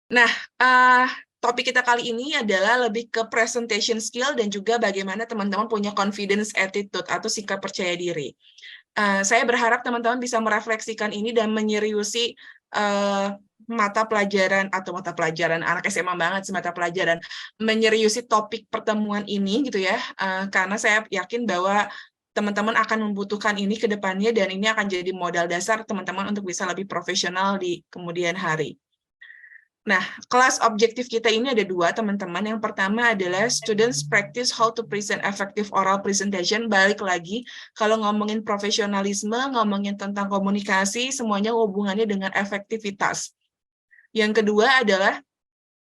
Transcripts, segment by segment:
Nah, topik kita kali ini adalah lebih ke presentation skill dan juga bagaimana teman-teman punya confidence attitude atau sikap percaya diri. Saya berharap teman-teman bisa merefleksikan ini dan menyeriusi mata pelajaran anak SMA banget sih, mata pelajaran menyeriusi topik pertemuan ini gitu ya, karena saya yakin bahwa teman-teman akan membutuhkan ini ke depannya dan ini akan jadi modal dasar teman-teman untuk bisa lebih profesional di kemudian hari. Nah, kelas objektif kita ini ada dua, teman-teman. Yang pertama adalah students practice how to present effective oral presentation. Balik lagi, kalau ngomongin profesionalisme, ngomongin tentang komunikasi, semuanya hubungannya dengan efektivitas. Yang kedua adalah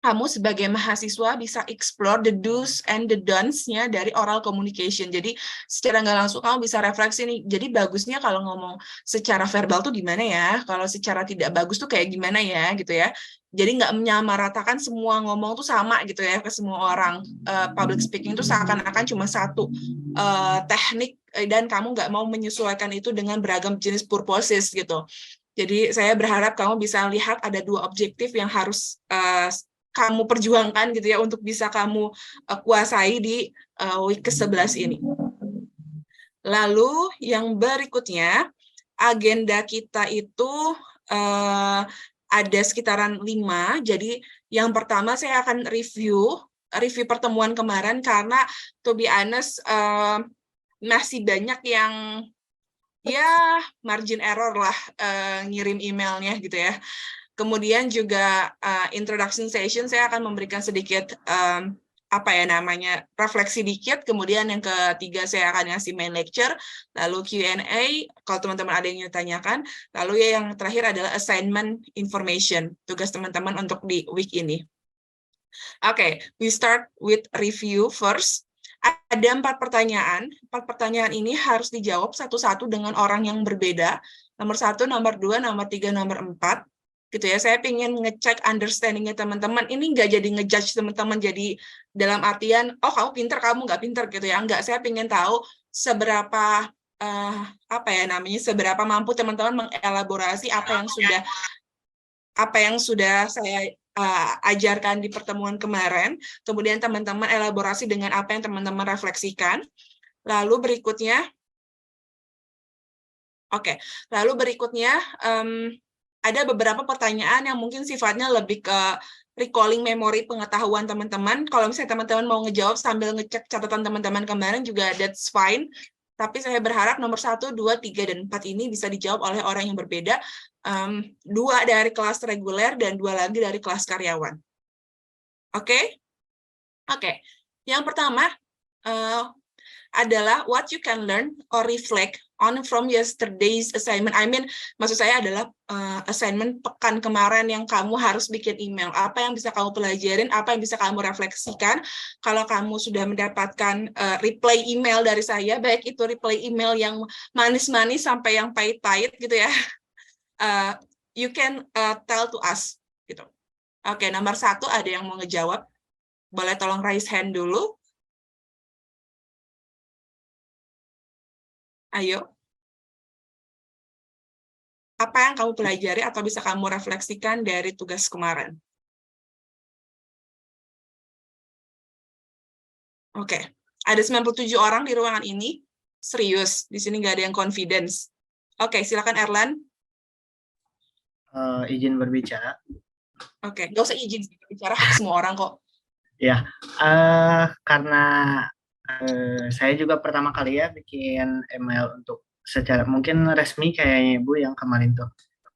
kamu sebagai mahasiswa bisa explore the do's and the don'ts-nya dari oral communication. Jadi secara nggak langsung kamu bisa refleksi nih, jadi bagusnya kalau ngomong secara verbal tuh gimana ya, kalau secara tidak bagus tuh kayak gimana ya, gitu ya. Jadi nggak menyamaratakan semua ngomong tuh sama gitu ya ke semua orang. Public speaking tuh seakan-akan cuma satu teknik dan kamu nggak mau menyesuaikan itu dengan beragam jenis purposes gitu. Jadi saya berharap kamu bisa lihat ada dua objektif yang harus kamu perjuangkan gitu ya untuk bisa kamu kuasai di week ke-11 ini. Lalu yang berikutnya, agenda kita itu ada sekitaran 5. Jadi yang pertama saya akan review pertemuan kemarin karena to be honest masih banyak yang ya margin error lah ngirim emailnya gitu ya. Kemudian juga introduction session saya akan memberikan sedikit refleksi dikit. Kemudian yang ketiga saya akan ngasih main lecture, lalu Q&A kalau teman-teman ada yang ditanyakan. Lalu ya yang terakhir adalah assignment information, tugas teman-teman untuk di week ini. Oke, we start with review first. Ada 4 pertanyaan. 4 pertanyaan ini harus dijawab satu-satu dengan orang yang berbeda. Nomor 1, nomor 2, nomor 3, nomor 4. Gitu ya, saya ingin ngecek understanding-nya teman-teman. Ini nggak jadi ngejudge teman-teman jadi dalam artian, oh kamu pinter, kamu nggak pinter gitu ya. Nggak, saya ingin tahu seberapa seberapa mampu teman-teman mengelaborasi apa yang sudah saya ajarkan di pertemuan kemarin, kemudian teman-teman elaborasi dengan apa yang teman-teman refleksikan. Lalu berikutnya, ada beberapa pertanyaan yang mungkin sifatnya lebih ke recalling memori pengetahuan teman-teman. Kalau misalnya teman-teman mau ngejawab sambil ngecek catatan teman-teman kemarin juga that's fine. Tapi saya berharap nomor 1, 2, 3, dan 4 ini bisa dijawab oleh orang yang berbeda. 2 dari kelas reguler dan 2 lagi dari kelas karyawan. Oke? Oke. Yang pertama adalah what you can learn or reflect on from yesterday's assignment. Maksud saya adalah assignment pekan kemarin yang kamu harus bikin email. Apa yang bisa kamu pelajarin, apa yang bisa kamu refleksikan. Kalau kamu sudah mendapatkan reply email dari saya, baik itu reply email yang manis-manis sampai yang pahit-pahit gitu ya, you can tell to us. Gitu. Oke, nomor 1 ada yang mau ngejawab? Boleh tolong raise hand dulu. Ayo. Apa yang kamu pelajari atau bisa kamu refleksikan dari tugas kemarin? Oke, ada 97 orang di ruangan ini. Serius, di sini nggak ada yang confidence. Oke, silakan Erlan. Izin berbicara. Oke, nggak usah izin bicara semua orang kok. Ya, karena saya juga pertama kali ya bikin email untuk secara mungkin resmi kayaknya Ibu yang kemarin tuh.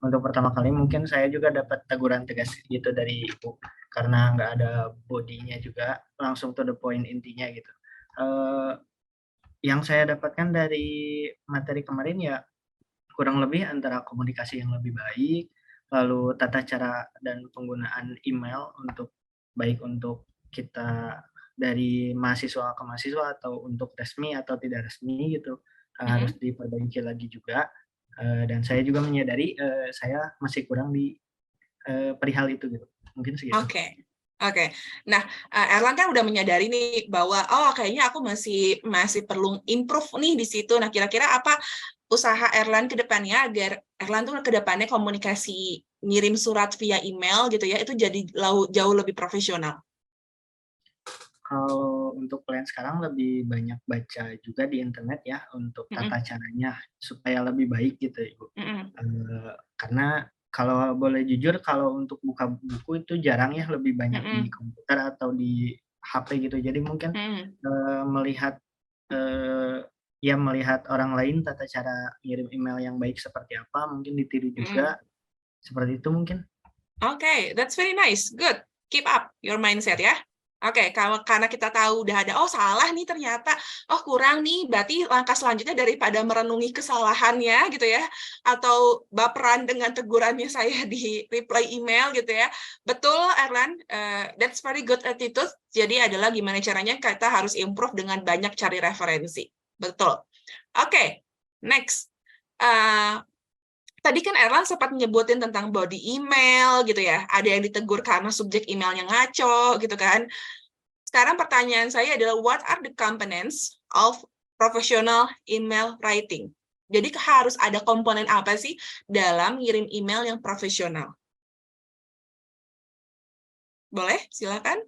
Untuk pertama kali mungkin saya juga dapat teguran tegas gitu dari Ibu karena nggak ada bodinya juga, langsung to the point intinya gitu. Yang saya dapatkan dari materi kemarin ya kurang lebih antara komunikasi yang lebih baik, lalu tata cara dan penggunaan email untuk baik untuk kita dari mahasiswa ke mahasiswa atau untuk resmi atau tidak resmi gitu harus diperbaiki lagi juga. Dan saya juga menyadari saya masih kurang di perihal itu gitu. Mungkin segitu. Oke. Nah, Erlan kan udah menyadari nih bahwa kayaknya aku masih perlu improve nih di situ. Nah, kira-kira apa usaha Erlan ke depannya agar Erlan tuh ke depannya komunikasi ngirim surat via email gitu ya, itu jadi jauh lebih profesional? Kalau untuk plan sekarang lebih banyak baca juga di internet ya untuk tata caranya supaya lebih baik gitu Ibu. Karena kalau boleh jujur kalau untuk buka buku itu jarang ya, lebih banyak di komputer atau di HP gitu. Jadi mungkin melihat ya melihat orang lain tata cara ngirim email yang baik seperti apa, mungkin ditiru juga seperti itu mungkin. Oke, that's very nice. Good. Keep up your mindset ya. Oke, karena kita tahu udah ada, oh salah nih ternyata, oh kurang nih, berarti langkah selanjutnya daripada merenungi kesalahannya gitu ya, atau baperan dengan tegurannya saya di reply email gitu ya. Betul, Erlan, that's very good attitude. Jadi adalah gimana caranya kita harus improve dengan banyak cari referensi. Betul. Oke, next. Tadi kan Erlan sempat nyebutin tentang body email gitu ya, ada yang ditegur karena subjek emailnya ngaco gitu kan. Sekarang pertanyaan saya adalah what are the components of professional email writing? Jadi harus ada komponen apa sih dalam ngirim email yang profesional? Boleh? Silakan.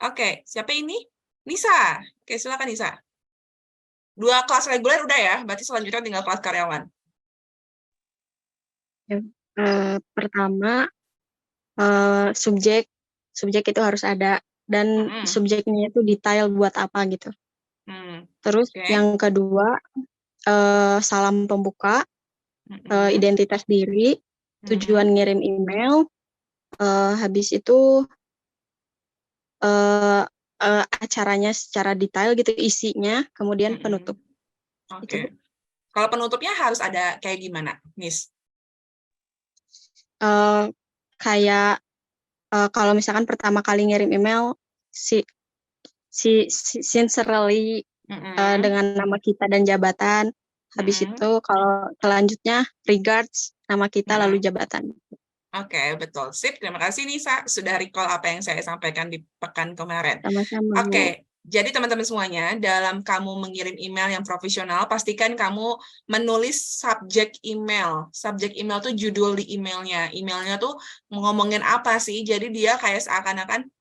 Oke, siapa ini? Nisa. Oke, silakan Nisa. 2 kelas reguler udah ya, berarti selanjutnya tinggal kelas karyawan. Pertama, subjek itu harus ada dan subjeknya itu detail buat apa gitu. Terus yang kedua, salam pembuka, identitas diri, tujuan ngirim email, habis itu acaranya secara detail gitu isinya, kemudian penutup. Oke. Kalau penutupnya harus ada kayak gimana, Miss? Kayak kalau misalkan pertama kali ngirim email sincerely dengan nama kita dan jabatan. Habis itu kalau selanjutnya regards nama kita lalu jabatan. Oke, betul. Sip, terima kasih Nisa sudah recall apa yang saya sampaikan di pekan kemarin. Sama-sama. Oke, jadi teman-teman semuanya, dalam kamu mengirim email yang profesional, pastikan kamu menulis subjek email. Subjek email tuh judul di emailnya. Emailnya tuh ngomongin apa sih? Jadi dia kayak seakan-akan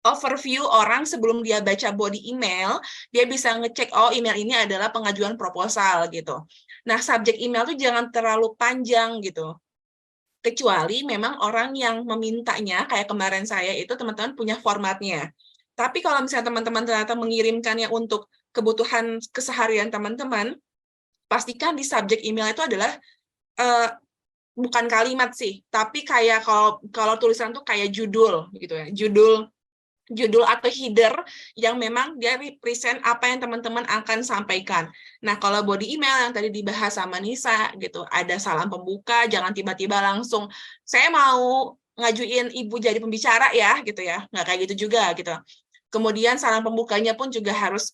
overview orang sebelum dia baca body email, dia bisa ngecek, oh email ini adalah pengajuan proposal gitu. Nah, subjek email tuh jangan terlalu panjang gitu. Kecuali memang orang yang memintanya, kayak kemarin saya itu teman-teman punya formatnya. Tapi kalau misalnya teman-teman ternyata mengirimkannya untuk kebutuhan keseharian teman-teman, pastikan di subjek email itu adalah bukan kalimat sih, tapi kayak kalau tulisan tuh kayak judul gitu ya, judul atau header yang memang dia represent apa yang teman-teman akan sampaikan. Nah, kalau body email yang tadi dibahas sama Nisa gitu, ada salam pembuka, jangan tiba-tiba langsung saya mau ngajuin ibu jadi pembicara ya gitu ya, nggak kayak gitu juga gitu. Kemudian salam pembukanya pun juga harus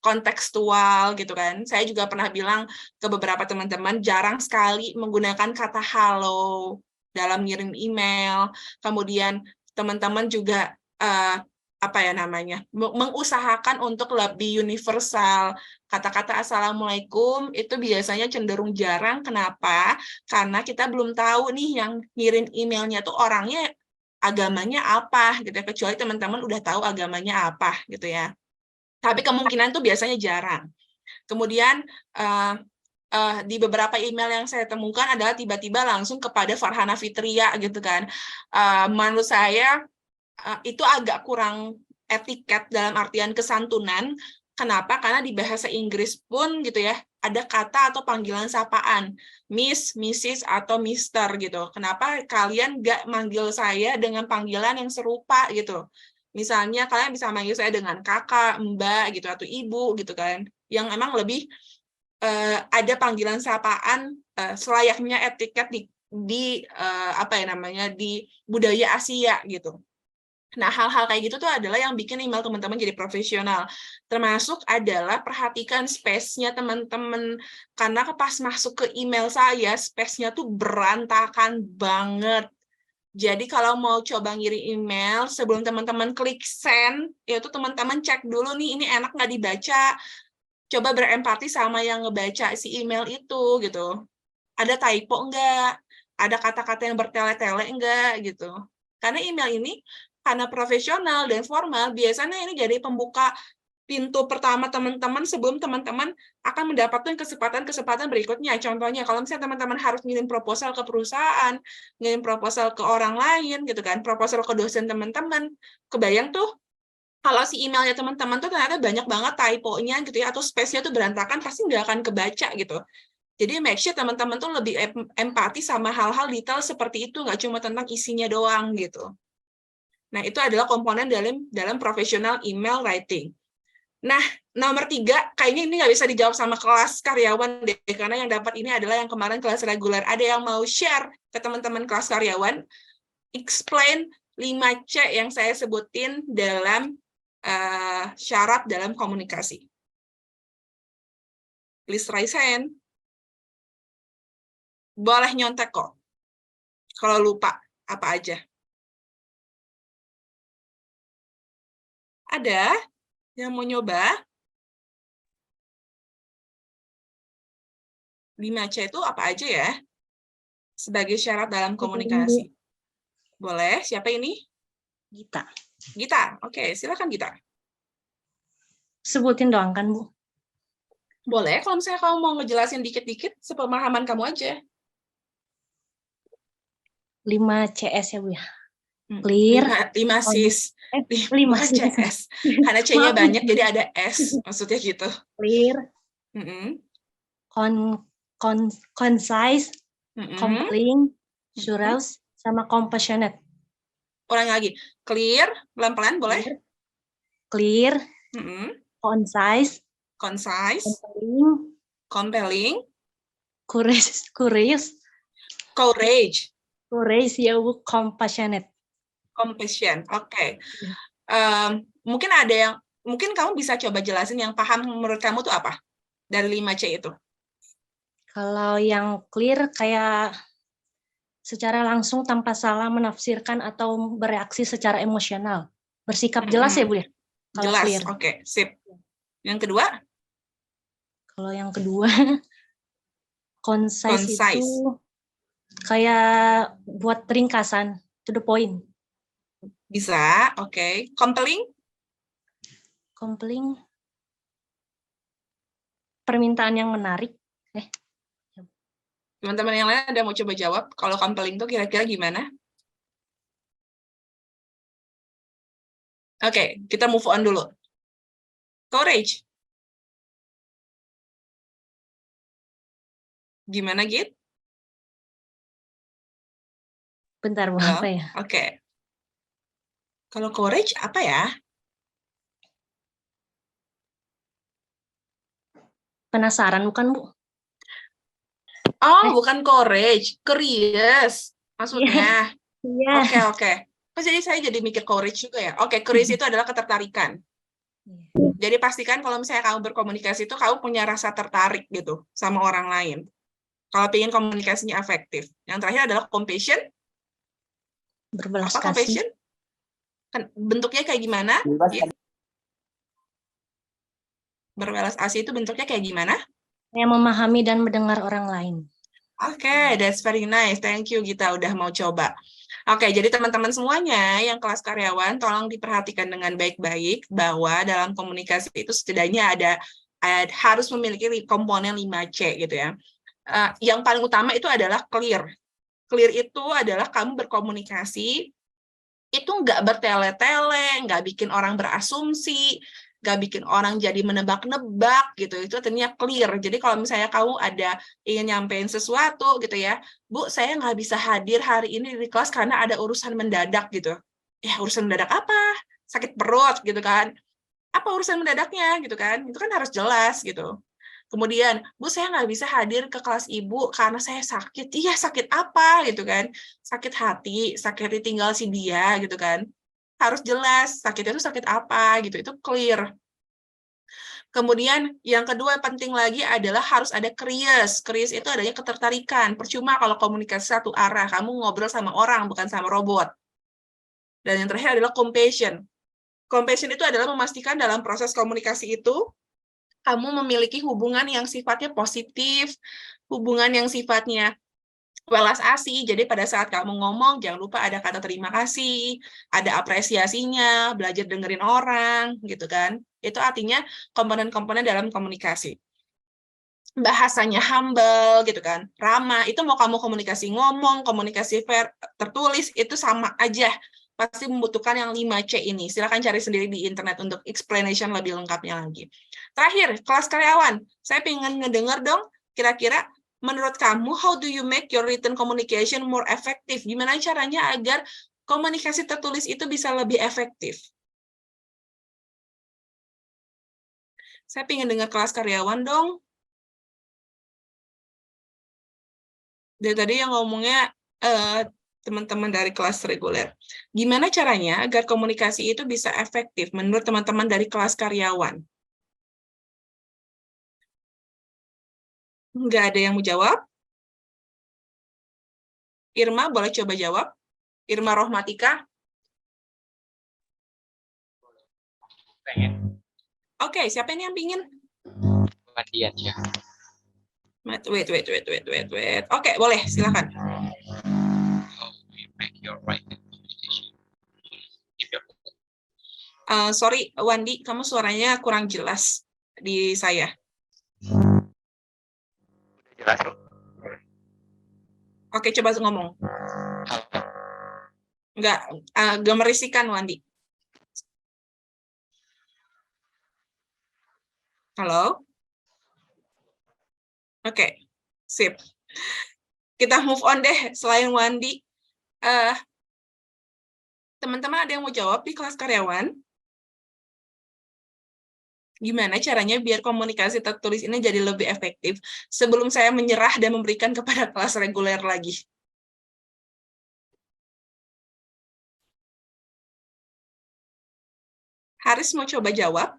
kontekstual gitu kan. Saya juga pernah bilang ke beberapa teman-teman, jarang sekali menggunakan kata halo dalam ngirim email. Kemudian teman-teman juga mengusahakan untuk lebih universal. Kata-kata assalamualaikum itu biasanya cenderung jarang. Kenapa? Karena kita belum tahu nih yang ngirim emailnya tuh orangnya agamanya apa gitu ya, kecuali teman-teman udah tahu agamanya apa gitu ya. Tapi kemungkinan tuh biasanya jarang. Kemudian di beberapa email yang saya temukan adalah tiba-tiba langsung kepada Farhana Fitria gitu kan. Menurut saya itu agak kurang etiket dalam artian kesantunan. Kenapa? Karena di bahasa Inggris pun gitu ya, ada kata atau panggilan sapaan, Miss, Mrs, atau Mister gitu. Kenapa kalian nggak manggil saya dengan panggilan yang serupa gitu? Misalnya kalian bisa manggil saya dengan kakak, mbak gitu, atau ibu gitu kan, yang emang lebih ada panggilan sapaan selayaknya etiket di budaya Asia gitu. Nah, hal-hal kayak gitu tuh adalah yang bikin email teman-teman jadi profesional. Termasuk adalah perhatikan space-nya teman-teman. Karena pas masuk ke email saya, space-nya tuh berantakan banget. Jadi kalau mau coba ngirim email, sebelum teman-teman klik send, itu teman-teman cek dulu nih, ini enak nggak dibaca, Coba berempati sama yang ngebaca si email itu gitu. Ada typo enggak? Ada kata-kata yang bertele-tele enggak gitu. Karena email ini karena profesional dan formal, biasanya ini jadi pembuka pintu pertama teman-teman sebelum teman-teman akan mendapatkan kesempatan-kesempatan berikutnya. Contohnya, kalau misalnya teman-teman harus ngirim proposal ke perusahaan, ngirim proposal ke orang lain, gitu kan, proposal ke dosen teman-teman, kebayang tuh, kalau si emailnya teman-teman tuh ternyata banyak banget typo-nya gitu ya, atau space-nya tuh berantakan, pasti nggak akan kebaca gitu. Jadi make sure teman-teman tuh lebih empati sama hal-hal detail seperti itu, nggak cuma tentang isinya doang gitu. Nah, itu adalah komponen dalam professional email writing. Nah, nomor 3, kayaknya ini nggak bisa dijawab sama kelas karyawan deh, karena yang dapat ini adalah yang kemarin kelas reguler. Ada yang mau share ke teman-teman kelas karyawan, explain 5C yang saya sebutin dalam syarat dalam komunikasi. Please raise hand. Boleh nyontek kok. Kalau lupa, apa aja. Ada yang mau nyoba? 5C itu apa aja ya? Sebagai syarat dalam komunikasi. Boleh, siapa ini? Gita. Gita, oke, silakan Gita. Sebutin doang kan, Bu? Boleh, kalau misalnya kamu mau ngejelasin dikit-dikit, sepemahaman kamu aja. 5 CS ya, Bu ya? Clear. 5 sis. 5 CS. Karena C-nya banyak, jadi ada S. Maksudnya gitu. Clear. Concise. Compelling. Short. Sama compassionate. Ulang lagi. Clear, pelan-pelan boleh? Clear. Concise. Compelling. Courage ya, Bu. Compassionate. Compassion, oke. Mungkin ada yang, mungkin kamu bisa coba jelasin yang paham menurut kamu tuh apa? Dari 5C itu. Kalau yang clear kayak secara langsung tanpa salah menafsirkan atau bereaksi secara emosional. Bersikap jelas ya, Bu ya? Kalau Jelas, clear. oke, sip. Yang kedua? Kalau yang kedua, concise itu kayak buat ringkasan, to the point. Bisa, oke. Compelling? Compelling, permintaan yang menarik. Teman-teman yang lain ada mau coba jawab, kalau compelling itu kira-kira gimana? Oke, kita move on dulu. Courage. Gimana, Git? Bentar, Bu, apa ya? Oke. Kalau courage apa ya? Penasaran bukan, Bu? Oh, bukan courage, curious maksudnya. Iya. Oke. Jadi saya jadi mikir courage juga ya. Oke, curious itu adalah ketertarikan. Jadi pastikan kalau misalnya kamu berkomunikasi itu kamu punya rasa tertarik gitu sama orang lain. Kalau ingin komunikasinya efektif. Yang terakhir adalah compassion. Berbelas apa kasih. compassion? Bentuknya kayak gimana? Berbelas kasih itu bentuknya kayak gimana? Yang memahami dan mendengar orang lain. Oke, that's very nice. Thank you, Gita, udah mau coba. Oke, jadi teman-teman semuanya yang kelas karyawan, tolong diperhatikan dengan baik-baik bahwa dalam komunikasi itu setidaknya harus memiliki komponen 5C gitu ya. Yang paling utama itu adalah clear. Clear itu adalah kamu berkomunikasi, itu nggak bertele-tele, nggak bikin orang berasumsi, nggak bikin orang jadi menebak-nebak gitu. Itu artinya clear. Jadi kalau misalnya kamu ingin nyampein sesuatu gitu ya, Bu, saya nggak bisa hadir hari ini di kelas karena ada urusan mendadak gitu. Ya, urusan mendadak apa? Sakit perut gitu kan. Apa urusan mendadaknya gitu kan? Itu kan harus jelas gitu. Kemudian, Bu, saya nggak bisa hadir ke kelas Ibu karena saya sakit. Iya, sakit apa gitu kan? Sakit hati ditinggal si dia gitu kan. Harus jelas, sakitnya itu sakit apa gitu, itu clear. Kemudian yang kedua penting lagi adalah harus ada curious. Curious itu adanya ketertarikan. Percuma kalau komunikasi satu arah, kamu ngobrol sama orang bukan sama robot. Dan yang terakhir adalah compassion. Compassion itu adalah memastikan dalam proses komunikasi itu kamu memiliki hubungan yang sifatnya positif, hubungan yang sifatnya welas asih. Jadi pada saat kamu ngomong, jangan lupa ada kata terima kasih, ada apresiasinya, belajar dengerin orang, gitu kan. Itu artinya komponen-komponen dalam komunikasi. Bahasanya humble, gitu kan, ramah. Itu mau kamu komunikasi ngomong, komunikasi tertulis, itu sama aja. Pasti membutuhkan yang 5C ini. Silakan cari sendiri di internet untuk explanation lebih lengkapnya lagi. Terakhir, kelas karyawan. Saya pengen ngedengar dong, kira-kira menurut kamu, how do you make your written communication more effective? Gimana caranya agar komunikasi tertulis itu bisa lebih efektif? Saya pengen dengar kelas karyawan dong. Dari tadi yang ngomongnya teman-teman dari kelas reguler. Gimana caranya agar komunikasi itu bisa efektif menurut teman-teman dari kelas karyawan? Nggak ada yang mau jawab? Irma, boleh coba jawab? Irma Rohmatika? Pengen. Oke, siapa ini yang pingin? Gantian ya. Wait. Oke, boleh, silakan. How do you make your written communication? Sorry, Wandi, kamu suaranya kurang jelas di saya. Jelas. Oke, coba ngomong. Nggak merisikan, Wandi. Halo? Oke, sip. Kita move on deh, selain Wandi. Teman-teman ada yang mau jawab di kelas karyawan? Gimana caranya biar komunikasi tertulis ini jadi lebih efektif sebelum saya menyerah dan memberikan kepada kelas reguler lagi? Haris mau coba jawab?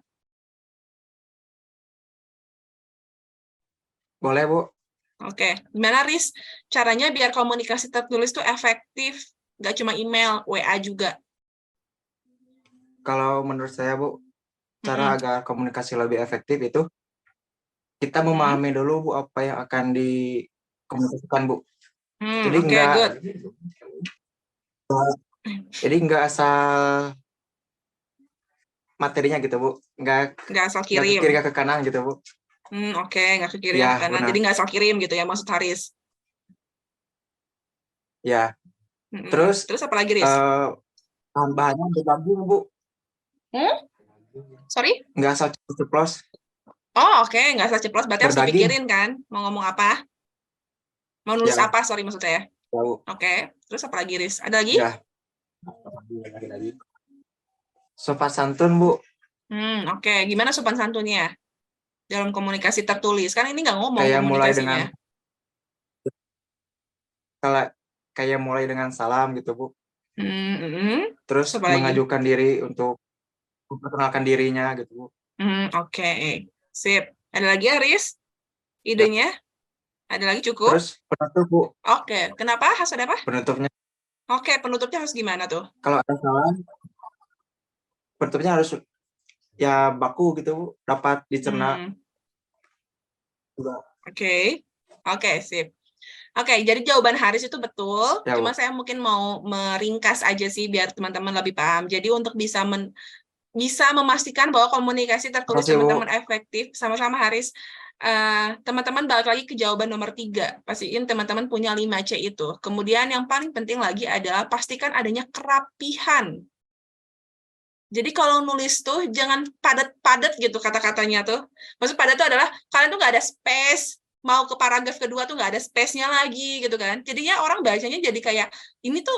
Boleh, Bu. Oke, gimana Riz? Caranya biar komunikasi tertulis itu efektif, nggak cuma email, WA juga. Kalau menurut saya, Bu, cara agar komunikasi lebih efektif itu kita memahami dulu, Bu, apa yang akan dikomunikasikan, Bu. Jadi nggak asal materinya gitu, Bu. Nggak asal kirim. Nggak ke kiri, nggak ke kanan gitu, Bu. Oke, nggak ke kiri, Ya, ke kanan. benar. Jadi nggak asal kirim gitu ya, maksud Haris. Ya. Terus apa lagi, Riz? bahannya berbagi, Bu. Sorry? Nggak asal ceplos. Oh, oke. Nggak asal ceplos. Berarti harus Berbagi. dipikirin kan? Mau ngomong apa? Mau nulis Ya. apa? Sorry, maksud saya. Ya, Bu. Oke. Terus apa lagi, Riz? Ada lagi? Ya. Lagi. Sopan santun, Bu. Oke. Gimana sopan santunnya? Dalam komunikasi tertulis. Kan ini nggak ngomong Kayak komunikasinya. Kayak mulai dengan salam gitu, Bu. Terus mengajukan diri untuk memperkenalkan dirinya gitu, Bu. Oke. Sip. Ada lagi, Haris? Idenya? Ada lagi cukup? Terus penutup, Bu. Oke. Kenapa? Harus ada apa? Penutupnya. Oke, penutupnya harus gimana tuh? Kalau ada salah, penutupnya harus ya baku gitu, Bu. Dapat dicerna. Oke, sip. Oke, jadi jawaban Haris itu betul. Ya, Cuma Bu. saya mungkin mau meringkas aja sih biar teman-teman lebih paham. Jadi untuk bisa memastikan bahwa komunikasi tertulis teman-teman efektif, sama-sama Haris. Teman-teman balik lagi ke jawaban nomor 3. Pastiin teman-teman punya 5C itu. Kemudian yang paling penting lagi adalah pastikan adanya kerapihan. Jadi kalau nulis tuh jangan padat-padat gitu kata-katanya tuh. Maksud padat tuh adalah kalian tuh nggak ada space, mau ke paragraf kedua tuh nggak ada space-nya lagi gitu kan. Jadinya orang bacanya jadi kayak ini tuh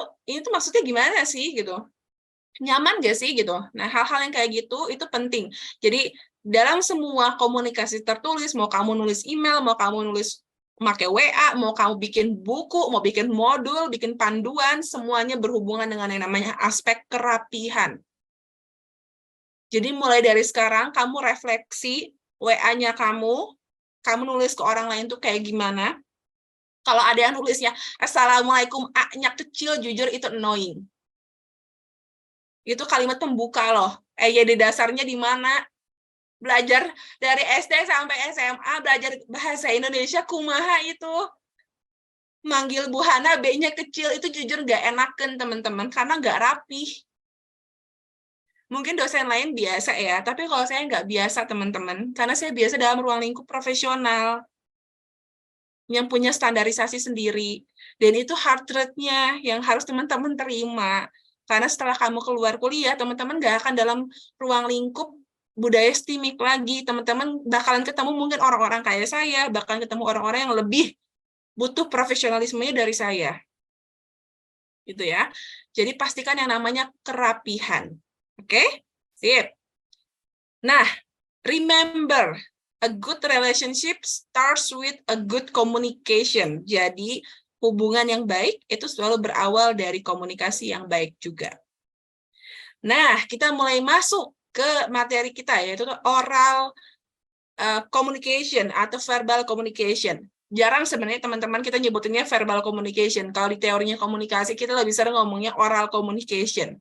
maksudnya gimana sih gitu. Nyaman gak sih gitu. Nah, hal-hal yang kayak gitu itu penting. Jadi dalam semua komunikasi tertulis, mau kamu nulis email, mau kamu nulis pakai WA, mau kamu bikin buku, mau bikin modul, bikin panduan, semuanya berhubungan dengan yang namanya aspek kerapihan. Jadi mulai dari sekarang kamu refleksi WA-nya kamu nulis ke orang lain tuh kayak gimana. Kalau ada yang nulisnya, Assalamualaikum, A-nya kecil, jujur itu annoying. Itu kalimat pembuka loh. EYD dasarnya di mana? Belajar dari SD sampai SMA, belajar bahasa Indonesia, kumaha itu. Manggil Bu Hana, B-nya kecil, itu jujur nggak enakan, teman-teman, karena nggak rapih. Mungkin dosen lain biasa ya, tapi kalau saya nggak biasa, teman-teman, karena saya biasa dalam ruang lingkup profesional yang punya standarisasi sendiri. Dan itu heart rate-nya yang harus teman-teman terima. Karena setelah kamu keluar kuliah, teman-teman nggak akan dalam ruang lingkup budaya STIMIK lagi. Teman-teman bakalan ketemu mungkin orang-orang kayak saya, bakalan ketemu orang-orang yang lebih butuh profesionalismenya dari saya. Gitu ya. Jadi pastikan yang namanya kerapihan. Oke? Sip. Nah, remember, a good relationship starts with a good communication. Jadi, hubungan yang baik itu selalu berawal dari komunikasi yang baik juga. Nah, kita mulai masuk ke materi kita, yaitu oral communication atau verbal communication. Jarang sebenarnya teman-teman kita nyebutinnya verbal communication. Kalau di teorinya komunikasi, kita lebih sering ngomongnya oral communication.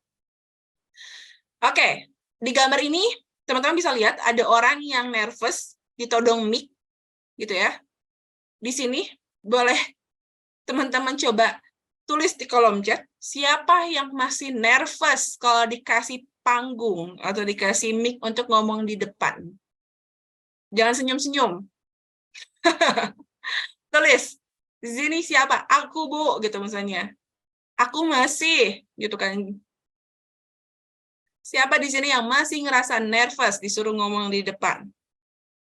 Oke, di gambar ini, teman-teman bisa lihat ada orang yang nervous, ditodong mic, gitu ya. Di sini, boleh teman-teman coba tulis di kolom chat, siapa yang masih nervous kalau dikasih panggung atau dikasih mic untuk ngomong di depan. Jangan senyum-senyum. Tulis, di sini siapa? Aku, Bu, gitu misalnya. Aku masih, gitu kan. Siapa di sini yang masih ngerasa nervous disuruh ngomong di depan?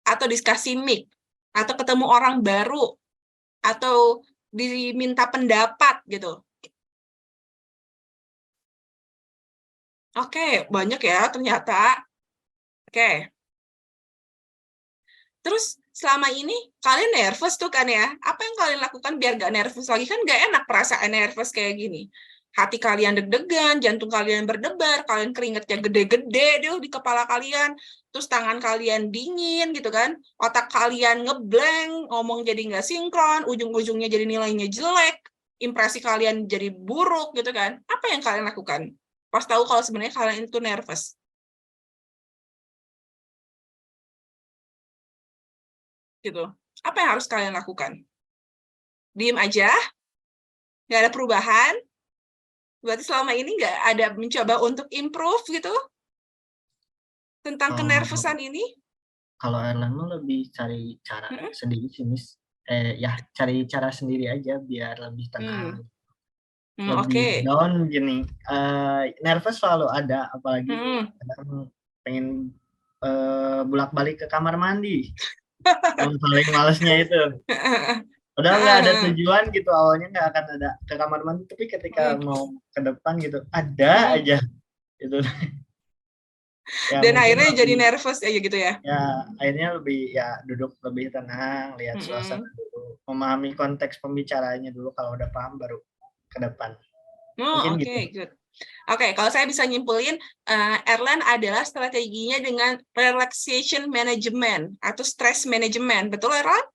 Atau dikasih mic? Atau ketemu orang baru? Atau diminta pendapat, gitu. Oke, banyak ya ternyata. Oke. Terus selama ini kalian nervous tuh kan ya? Apa yang kalian lakukan biar gak nervous lagi? Kan gak enak perasaan nervous kayak gini. Hati kalian deg-degan, jantung kalian berdebar, kalian keringetnya gede-gede deh di kepala kalian, terus tangan kalian dingin gitu kan, otak kalian ngeblank, ngomong jadi nggak sinkron, ujung-ujungnya jadi nilainya jelek, impresi kalian jadi buruk gitu kan. Apa yang kalian lakukan? Pas tahu kalau sebenarnya kalian itu nervous. Gitu. Apa yang harus kalian lakukan? Diem aja? Nggak ada perubahan? Berarti selama ini nggak ada mencoba untuk improve gitu? Tentang kenervosan ini? Kalau Erlan mah lebih cari cara sendiri sih, Miss. Ya, cari cara sendiri aja biar lebih tenang. Lebih down gini. Nervous selalu ada, apalagi kadang pengen bolak-balik ke kamar mandi. Yang paling malesnya itu. Udah nggak ada tujuan gitu, awalnya nggak akan ada ke kamar mandi, tapi ketika mau ke depan gitu, ada aja gitu. Ya, dan akhirnya lebih, jadi nervous aja gitu ya? Ya, akhirnya lebih ya duduk lebih tenang, lihat suasana dulu, memahami konteks pembicaranya dulu, kalau udah paham baru ke depan. Oke, gitu. Good. Oke, kalau saya bisa nyimpulin, Erlan adalah strateginya dengan relaxation management atau stress management, betul Erlan?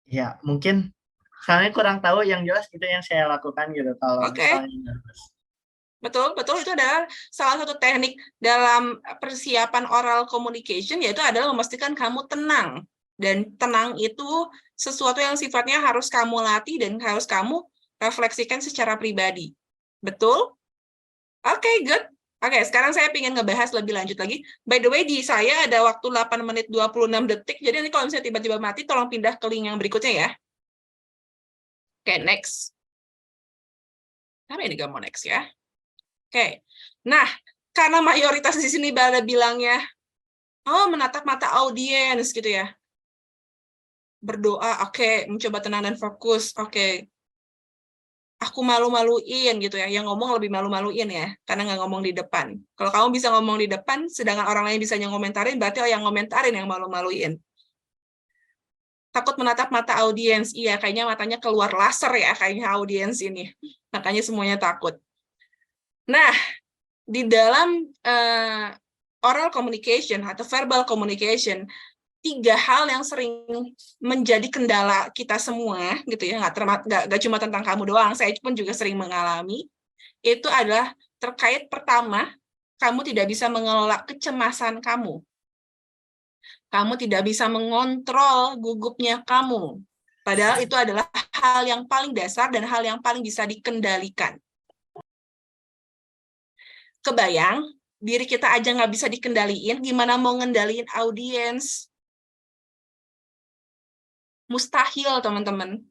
Ya, mungkin soalnya kurang tahu, yang jelas itu yang saya lakukan gitu kalau misalnya nervous. Betul, itu adalah salah satu teknik dalam persiapan oral communication, yaitu adalah memastikan kamu tenang. Dan tenang itu sesuatu yang sifatnya harus kamu latih dan harus kamu refleksikan secara pribadi. Betul? Oke, good. Oke, sekarang saya ingin ngebahas lebih lanjut lagi. By the way, di saya ada waktu 8 menit 26 detik, jadi nanti kalau misalnya tiba-tiba mati, tolong pindah ke link yang berikutnya ya. Oke, next. Apa ini gak mau next ya? Oke, nah karena mayoritas di sini pada bilangnya, oh menatap mata audiens gitu ya, berdoa, oke, mencoba tenang dan fokus, oke, aku malu-maluin gitu ya, yang ngomong lebih malu-maluin ya, karena nggak ngomong di depan. Kalau kamu bisa ngomong di depan, sedangkan orang lain bisa ngomentarin, berarti yang ngomentarin yang malu-maluin. Takut menatap mata audiens, iya kayaknya matanya keluar laser ya, kayaknya audiens ini, makanya semuanya takut. Nah, di dalam oral communication atau verbal communication, 3 hal yang sering menjadi kendala kita semua, gitu ya, nggak cuma tentang kamu doang, saya pun juga sering mengalami, itu adalah terkait pertama, kamu tidak bisa mengelola kecemasan kamu. Kamu tidak bisa mengontrol gugupnya kamu. Padahal itu adalah hal yang paling dasar dan hal yang paling bisa dikendalikan. Kebayang, diri kita aja nggak bisa dikendaliin, gimana mau ngendaliin audiens? Mustahil, teman-teman.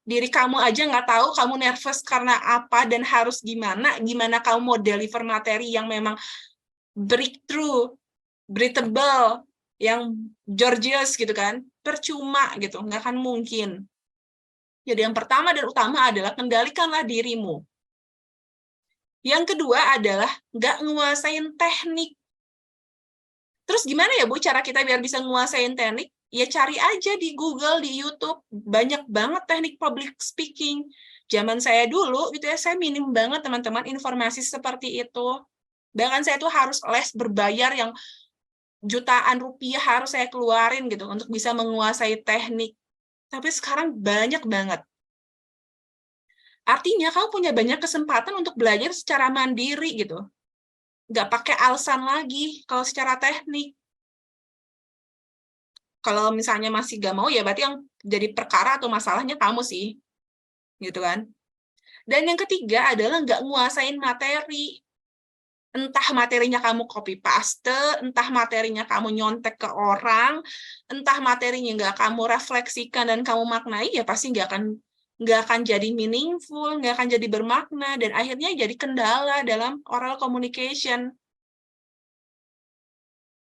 Diri kamu aja nggak tahu kamu nervous karena apa dan harus gimana kamu mau deliver materi yang memang breakthrough, breathable, yang gorgeous gitu kan, percuma gitu, nggak akan mungkin. Jadi yang pertama dan utama adalah kendalikanlah dirimu. Yang kedua adalah nggak nguasain teknik. Terus gimana ya Bu cara kita biar bisa nguasain teknik? Ya cari aja di Google, di YouTube, banyak banget teknik public speaking. Zaman saya dulu, gitu ya, saya minim banget teman-teman informasi seperti itu. Bahkan saya tuh harus les berbayar yang jutaan rupiah harus saya keluarin gitu untuk bisa menguasai teknik. Tapi sekarang banyak banget. Artinya kamu punya banyak kesempatan untuk belajar secara mandiri gitu. Nggak pakai alasan lagi kalau secara teknik. Kalau misalnya masih nggak mau, ya berarti yang jadi perkara atau masalahnya kamu sih. Gitu kan. Dan yang ketiga adalah nggak nguasain materi. Entah materinya kamu copy paste, entah materinya kamu nyontek ke orang, entah materinya nggak kamu refleksikan dan kamu maknai, ya pasti nggak akan jadi meaningful, nggak akan jadi bermakna, dan akhirnya jadi kendala dalam oral communication.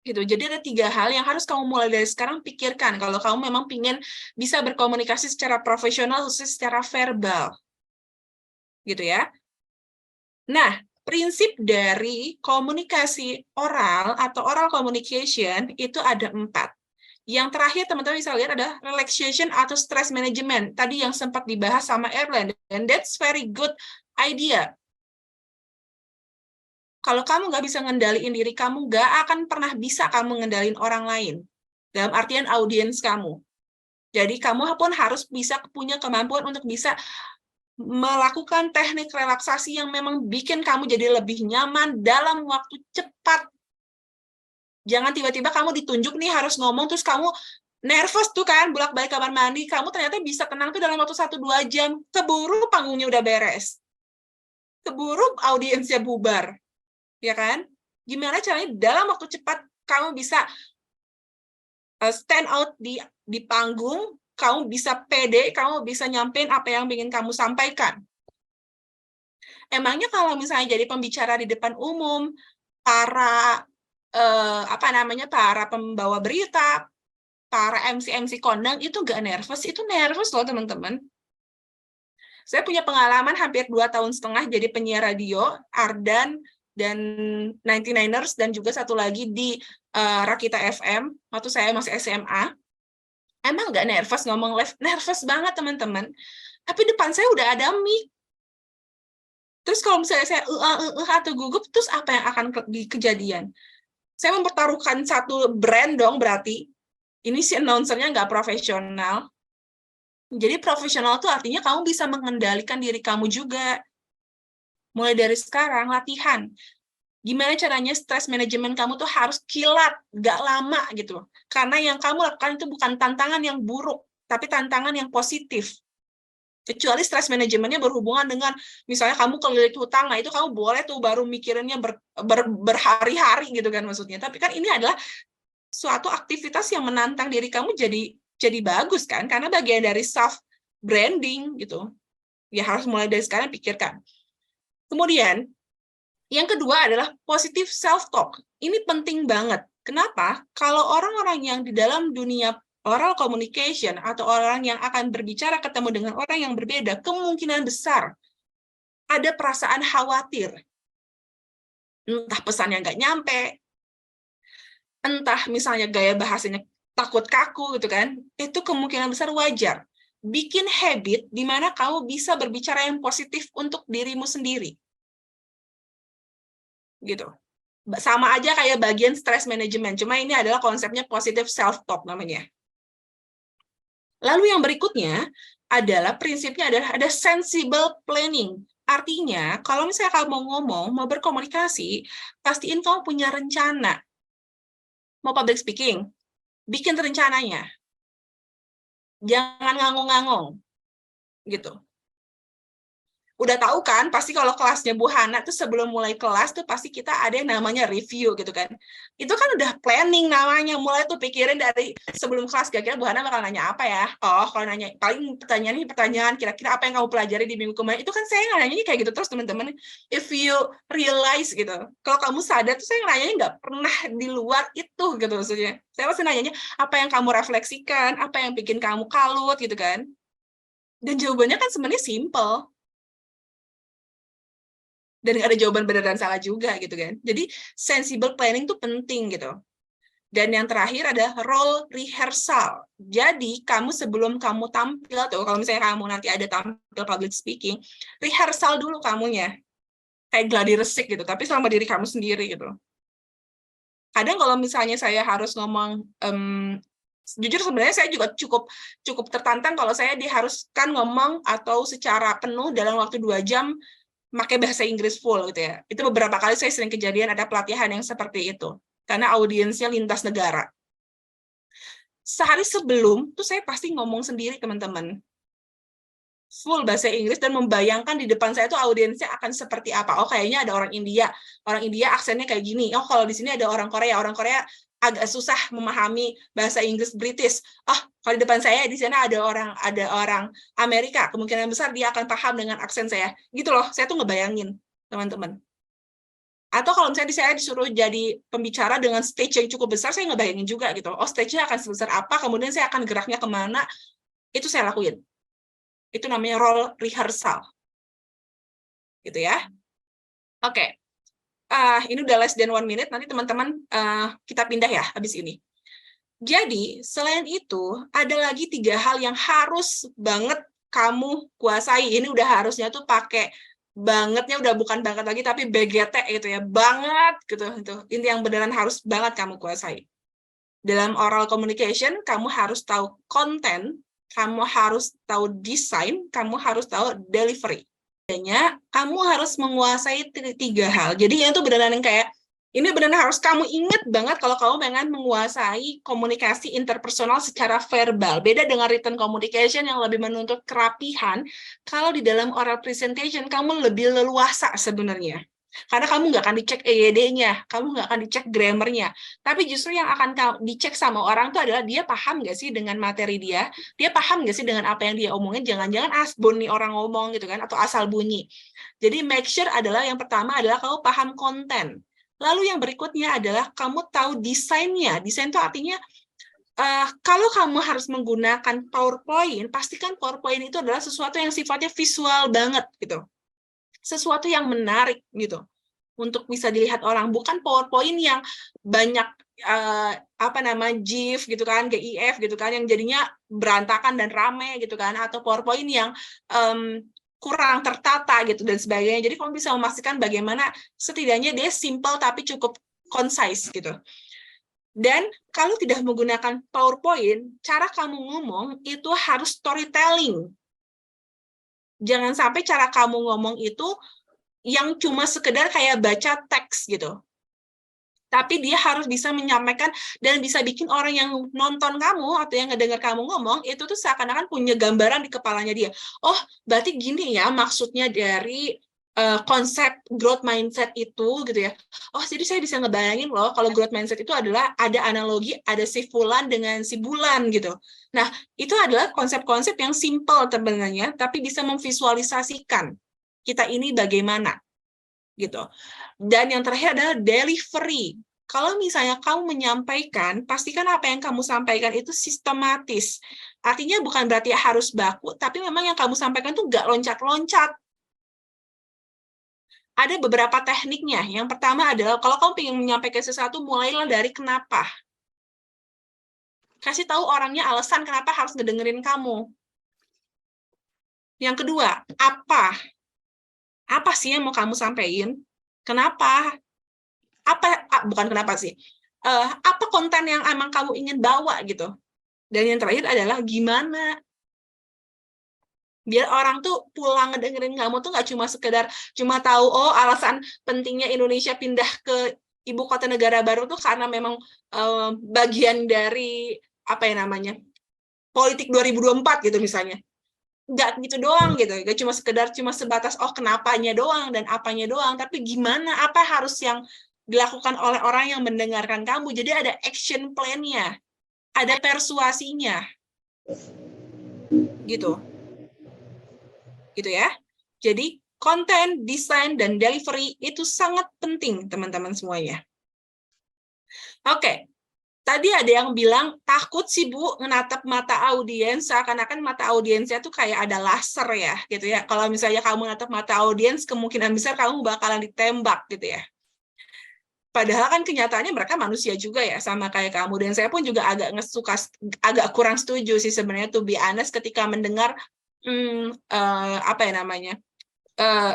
Gitu. Jadi ada 3 hal yang harus kamu mulai dari sekarang pikirkan kalau kamu memang ingin bisa berkomunikasi secara profesional, khususnya secara verbal. Gitu ya. Nah, prinsip dari komunikasi oral atau oral communication itu ada 4. Yang terakhir teman-teman bisa lihat ada relaxation atau stress management. Tadi yang sempat dibahas sama Erlen, and that's very good idea. Kalau kamu nggak bisa ngendaliin diri kamu, nggak akan pernah bisa kamu ngendaliin orang lain. Dalam artian audiens kamu. Jadi kamu pun harus bisa punya kemampuan untuk bisa melakukan teknik relaksasi yang memang bikin kamu jadi lebih nyaman dalam waktu cepat. Jangan tiba-tiba kamu ditunjuk nih harus ngomong, terus kamu nervous tuh kan, bolak-balik kamar mandi, kamu ternyata bisa tenang tuh dalam waktu 1-2 jam, keburu panggungnya udah beres. Keburu audiensnya bubar. Ya kan? Gimana caranya dalam waktu cepat kamu bisa stand out di panggung, kamu bisa pede, kamu bisa nyampein apa yang ingin kamu sampaikan. Emangnya kalau misalnya jadi pembicara di depan umum, para para pembawa berita, para MC kondang itu nggak nervous, itu nervous loh teman-teman. Saya punya pengalaman hampir 2,5 tahun jadi penyiar radio, Ardan, dan 99ers, dan juga satu lagi di Rakita FM, waktu saya masih SMA. Emang nggak nervous ngomong live? Nervous banget, teman-teman. Tapi depan saya udah ada mic. Terus kalau misalnya saya atau gugup, terus apa yang akan kejadian? Saya mempertaruhkan satu brand dong berarti. Ini si announcer-nya nggak profesional. Jadi profesional itu artinya kamu bisa mengendalikan diri kamu juga. Mulai dari sekarang, latihan. Gimana caranya stress management kamu tuh harus kilat, gak lama gitu. Karena yang kamu lakukan itu bukan tantangan yang buruk, tapi tantangan yang positif. Kecuali stress manajemennya berhubungan dengan, misalnya kamu kelilit hutang, nah itu kamu boleh tuh baru mikirinnya berhari-hari gitu kan maksudnya. Tapi kan ini adalah suatu aktivitas yang menantang diri kamu jadi bagus kan, karena bagian dari self branding gitu. Ya harus mulai dari sekarang pikirkan. Kemudian, yang kedua adalah positive self-talk. Ini penting banget. Kenapa? Kalau orang-orang yang di dalam dunia oral communication atau orang yang akan berbicara ketemu dengan orang yang berbeda, kemungkinan besar ada perasaan khawatir. Entah pesannya nggak nyampe, entah misalnya gaya bahasanya takut kaku gitu kan, itu kemungkinan besar wajar. Bikin habit di mana kamu bisa berbicara yang positif untuk dirimu sendiri. Gitu. Sama aja kayak bagian stress management, cuma ini adalah konsepnya positive self-talk namanya. Lalu yang berikutnya adalah prinsipnya adalah ada sensible planning. Artinya, kalau misalnya kamu mau ngomong, mau berkomunikasi, pastiin kamu punya rencana. mau public speaking, bikin rencananya. Jangan ngangong-ngangong. Gitu. Udah tahu kan, pasti kalau kelasnya Bu Hana tuh sebelum mulai kelas tuh pasti kita ada yang namanya review gitu kan. Itu kan udah planning namanya, mulai tuh pikirin dari sebelum kelas, kira-kira Bu Hana bakal nanya apa ya? Oh, kalau nanya, paling pertanyaan kira-kira apa yang kamu pelajari di minggu kemarin, itu kan saya nanyanya kayak gitu terus teman-teman. If you realize gitu, kalau kamu sadar tuh saya nanyanya nggak pernah di luar itu gitu maksudnya. Saya pasti nanyanya apa yang kamu refleksikan, apa yang bikin kamu kalut gitu kan. Dan jawabannya kan sebenarnya simple. Dan nggak ada jawaban benar dan salah juga gitu kan. Jadi sensible planning itu penting gitu. Dan yang terakhir ada role rehearsal. Jadi kamu sebelum kamu tampil tuh, kalau misalnya kamu nanti ada tampil public speaking, rehearsal dulu kamunya. Kayak gladi resik gitu, tapi sama diri kamu sendiri gitu. Kadang kalau misalnya saya harus ngomong, jujur sebenarnya saya juga cukup tertantang kalau saya diharuskan ngomong atau secara penuh dalam waktu 2 jam pakai bahasa Inggris full gitu ya. Itu beberapa kali saya sering kejadian ada pelatihan yang seperti itu. Karena audiensnya lintas negara. Sehari sebelum, tuh saya pasti ngomong sendiri, teman-teman. Full bahasa Inggris dan membayangkan di depan saya tuh audiensnya akan seperti apa. Oh, kayaknya ada orang India. Orang India aksennya kayak gini. Oh, kalau di sini ada orang Korea. Orang Korea agak susah memahami bahasa Inggris British. Oh, kalau di depan saya di sana ada orang Amerika, kemungkinan besar dia akan paham dengan aksen saya. Gitu loh, saya tuh ngebayangin, teman-teman. Atau kalau misalnya saya disuruh jadi pembicara dengan stage yang cukup besar, saya ngebayangin juga gitu. Oh, stage-nya akan sebesar apa, kemudian saya akan geraknya kemana, itu saya lakuin. Itu namanya role rehearsal. Gitu ya. Oke. Ini udah less than 1 minute, nanti teman-teman kita pindah ya habis ini. Jadi, selain itu, ada lagi 3 hal yang harus banget kamu kuasai. Ini udah harusnya tuh pakai bangetnya, udah bukan banget lagi, tapi BGT gitu ya, banget gitu. Ini yang beneran harus banget kamu kuasai. Dalam oral communication, kamu harus tahu konten, kamu harus tahu desain, kamu harus tahu delivery. Kamu harus menguasai 3 hal. Jadi itu beneran yang kayak, ini benar-benar harus kamu ingat banget kalau kamu pengen menguasai komunikasi interpersonal secara verbal. Beda dengan written communication yang lebih menuntut kerapihan, kalau di dalam oral presentation kamu lebih leluasa sebenarnya. Karena kamu nggak akan dicek EYD-nya, kamu nggak akan dicek grammar-nya. Tapi justru yang akan dicek sama orang itu adalah dia paham nggak sih dengan materi dia paham nggak sih dengan apa yang dia omongin, jangan-jangan asbun nih orang ngomong gitu kan, atau asal bunyi. Jadi make sure adalah yang pertama adalah kamu paham konten. Lalu yang berikutnya adalah kamu tahu desainnya. Desain itu artinya kalau kamu harus menggunakan PowerPoint, pastikan PowerPoint itu adalah sesuatu yang sifatnya visual banget gitu. Sesuatu yang menarik gitu untuk bisa dilihat orang, bukan PowerPoint yang banyak GIF gitu kan, GIF gitu kan, yang jadinya berantakan dan rame gitu kan, atau PowerPoint yang kurang tertata gitu dan sebagainya. Jadi kamu bisa memastikan bagaimana setidaknya dia simple tapi cukup concise gitu. Dan kalau tidak menggunakan PowerPoint, cara kamu ngomong itu harus storytelling. Jangan sampai cara kamu ngomong itu yang cuma sekedar kayak baca teks gitu. Tapi dia harus bisa menyampaikan dan bisa bikin orang yang nonton kamu atau yang ngedengar kamu ngomong, itu tuh seakan-akan punya gambaran di kepalanya dia. Oh, berarti gini ya maksudnya dari konsep growth mindset itu gitu ya. Oh, jadi saya bisa ngebayangin loh kalau growth mindset itu adalah ada analogi, ada si fulan dengan si bulan gitu. Nah, itu adalah konsep-konsep yang simple sebenarnya, tapi bisa memvisualisasikan kita ini bagaimana gitu. Dan yang terakhir adalah delivery. Kalau misalnya kamu menyampaikan, pastikan apa yang kamu sampaikan itu sistematis. Artinya bukan berarti harus baku, tapi memang yang kamu sampaikan itu nggak loncat-loncat. Ada beberapa tekniknya. Yang pertama adalah kalau kamu ingin menyampaikan sesuatu, mulailah dari kenapa. Kasih tahu orangnya alasan kenapa harus ngedengerin kamu. Yang kedua, apa? Apa sih yang mau kamu sampaikan? Kenapa? Bukan kenapa sih. Apa konten yang emang kamu ingin bawa gitu. Dan yang terakhir adalah gimana. Biar orang tuh pulang ngedengerin kamu tuh nggak cuma sekedar cuma tahu oh alasan pentingnya Indonesia pindah ke ibu kota negara baru tuh karena memang bagian dari apa ya namanya, politik 2024 gitu misalnya. Nggak gitu doang gitu, nggak cuma sebatas kenapanya doang dan apanya doang, tapi gimana, apa harus yang dilakukan oleh orang yang mendengarkan kamu. Jadi ada action plan-nya, ada persuasinya, gitu ya. Jadi konten, desain, dan delivery itu sangat penting teman-teman semuanya. Oke. Tadi ada yang bilang, takut sih Bu, menatap mata audiens, seakan-akan mata audiensnya tuh kayak ada laser ya, gitu ya. Kalau misalnya kamu menatap mata audiens, kemungkinan besar kamu bakalan ditembak, gitu ya. Padahal kan kenyataannya mereka manusia juga ya, sama kayak kamu. Dan saya pun juga agak kurang setuju sih sebenarnya, to be honest, ketika mendengar, apa ya namanya,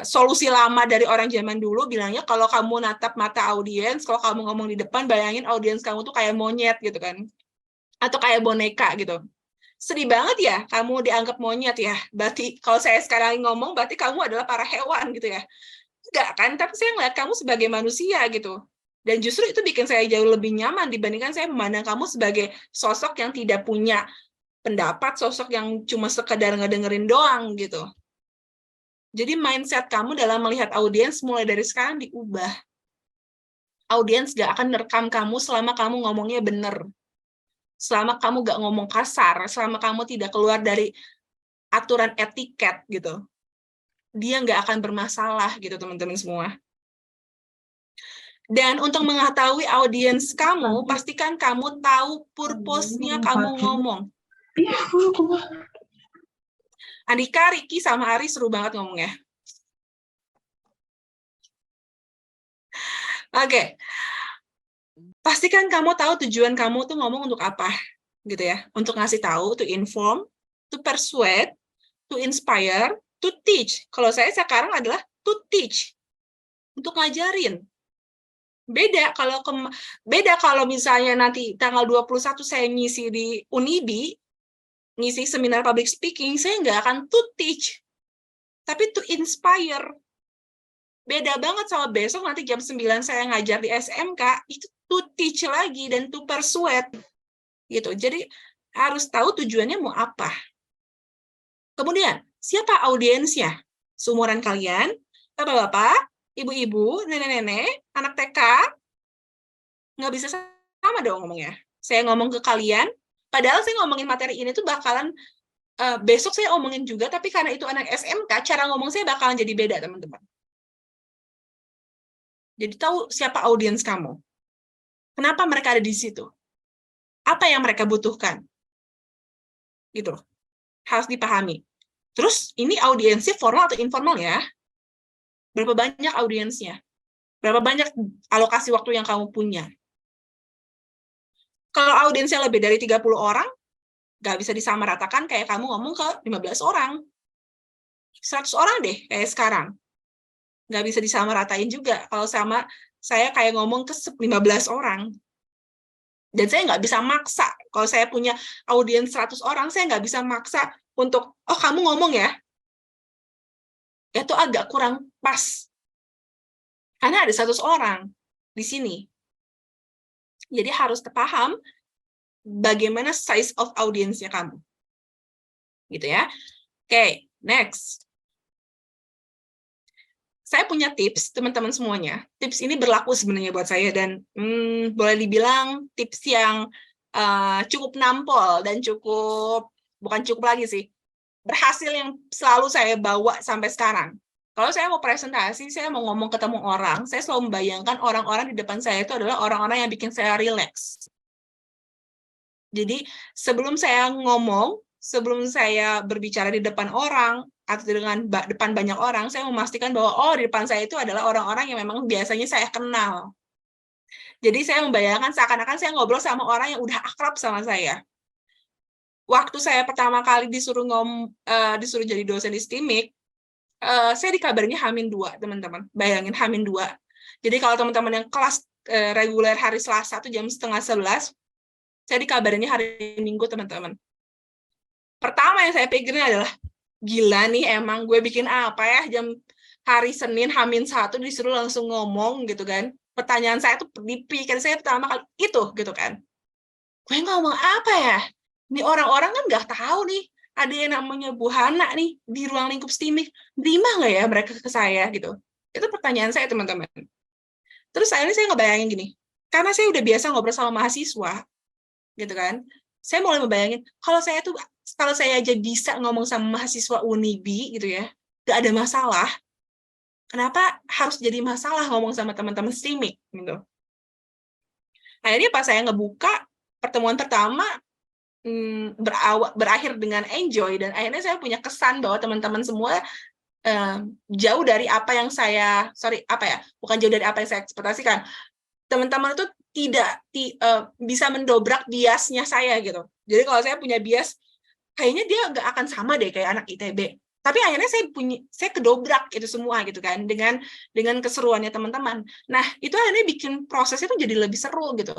solusi lama dari orang zaman dulu bilangnya kalau kamu natap mata audiens, kalau kamu ngomong di depan, bayangin audiens kamu tuh kayak monyet gitu kan, atau kayak boneka gitu. Sedih banget ya kamu dianggap monyet ya. Berarti kalau saya sekarang ngomong berarti kamu adalah para hewan gitu ya. Enggak kan, tapi saya ngeliat kamu sebagai manusia gitu. Dan justru itu bikin saya jauh lebih nyaman dibandingkan saya memandang kamu sebagai sosok yang tidak punya pendapat, sosok yang cuma sekedar ngedengerin doang gitu. Jadi mindset kamu dalam melihat audiens mulai dari sekarang diubah. Audiens gak akan nerekam kamu selama kamu ngomongnya bener. Selama kamu gak ngomong kasar, selama kamu tidak keluar dari aturan etiket gitu. Dia gak akan bermasalah gitu teman-teman semua. Dan untuk mengetahui audiens kamu, pastikan kamu tahu purpose-nya kamu ngomong. Andika, Riki, sama Ari seru banget ngomongnya. Oke. Pastikan kamu tahu tujuan kamu tuh ngomong untuk apa, gitu ya. Untuk ngasih tahu, to inform, to persuade, to inspire, to teach. Kalau saya sekarang adalah to teach. Untuk ngajarin. Beda kalau misalnya nanti tanggal 21 saya ngisi di Unibi, ngisi seminar public speaking, saya nggak akan to teach, tapi to inspire. Beda banget sama besok nanti jam 9 saya ngajar di SMK, itu to teach lagi dan to persuade. Gitu. Jadi harus tahu tujuannya mau apa. Kemudian, siapa audiensnya? Seumuran kalian, bapak-bapak, ibu-ibu, nenek-nenek, anak TK, nggak bisa sama dong ngomongnya. Saya ngomong ke kalian, padahal saya ngomongin materi ini tuh bakalan besok saya omongin juga, tapi karena itu anak SMK, cara ngomong saya bakalan jadi beda, teman-teman. Jadi tahu siapa audiens kamu. Kenapa mereka ada di situ? Apa yang mereka butuhkan? Gitu. Harus dipahami. Terus, ini audiensnya formal atau informal ya? Berapa banyak audiensnya? Berapa banyak alokasi waktu yang kamu punya? Kalau audiensnya lebih dari 30 orang, nggak bisa disamaratakan kayak kamu ngomong ke 15 orang. 100 orang deh, kayak sekarang. Nggak bisa disamaratain juga. Kalau sama saya kayak ngomong ke 15 orang. Dan saya nggak bisa maksa. Kalau saya punya audiens 100 orang, saya nggak bisa maksa untuk, kamu ngomong ya. Itu agak kurang pas. Karena ada 100 orang di sini. Jadi harus paham bagaimana size of audiensnya kamu. Gitu ya. Oke, next. Saya punya tips, teman-teman semuanya. Tips ini berlaku sebenarnya buat saya, dan boleh dibilang tips yang cukup nampol dan bukan cukup lagi sih, berhasil yang selalu saya bawa sampai sekarang. Kalau saya mau presentasi, saya mau ngomong ketemu orang, saya selalu membayangkan orang-orang di depan saya itu adalah orang-orang yang bikin saya relax. Jadi sebelum saya ngomong, sebelum saya berbicara di depan orang, atau dengan depan banyak orang, saya memastikan bahwa di depan saya itu adalah orang-orang yang memang biasanya saya kenal. Jadi saya membayangkan seakan-akan saya ngobrol sama orang yang udah akrab sama saya. Waktu saya pertama kali disuruh jadi dosen di STIMIK, saya dikabarnya H-2, teman-teman. Bayangin H-2. Jadi kalau teman-teman yang kelas reguler hari Selasa itu jam 10:30, saya dikabarinnya hari Minggu, teman-teman. Pertama yang saya pikirin adalah, gila nih emang gue bikin apa ya jam hari Senin H-1 disuruh langsung ngomong gitu kan. Pertanyaan saya tuh dipikir saya pertama kali itu gitu kan. Gue ngomong apa ya? Ini orang-orang kan nggak tahu nih, ada yang namanya Bu Hana nih di ruang lingkup STIMIK. Terima nggak ya mereka ke saya gitu? Itu pertanyaan saya, teman-teman. Terus akhirnya saya ngebayangin gini, karena saya udah biasa ngobrol sama mahasiswa, gitu kan. Saya mulai membayangin, kalau saya aja bisa ngomong sama mahasiswa Unibi gitu ya, nggak ada masalah. Kenapa harus jadi masalah ngomong sama teman-teman STIMIK gitu? Akhirnya pas saya ngebuka pertemuan pertama, berakhir dengan enjoy, dan akhirnya saya punya kesan bahwa teman-teman semua jauh dari apa yang saya bukan jauh dari apa yang saya ekspektasikan. Teman-teman itu tidak bisa mendobrak biasnya saya gitu. Jadi kalau saya punya bias, kayaknya dia nggak akan sama deh kayak anak ITB. Tapi akhirnya saya kedobrak itu semua gitu kan dengan keseruannya teman-teman. Nah itu akhirnya bikin prosesnya tuh jadi lebih seru gitu.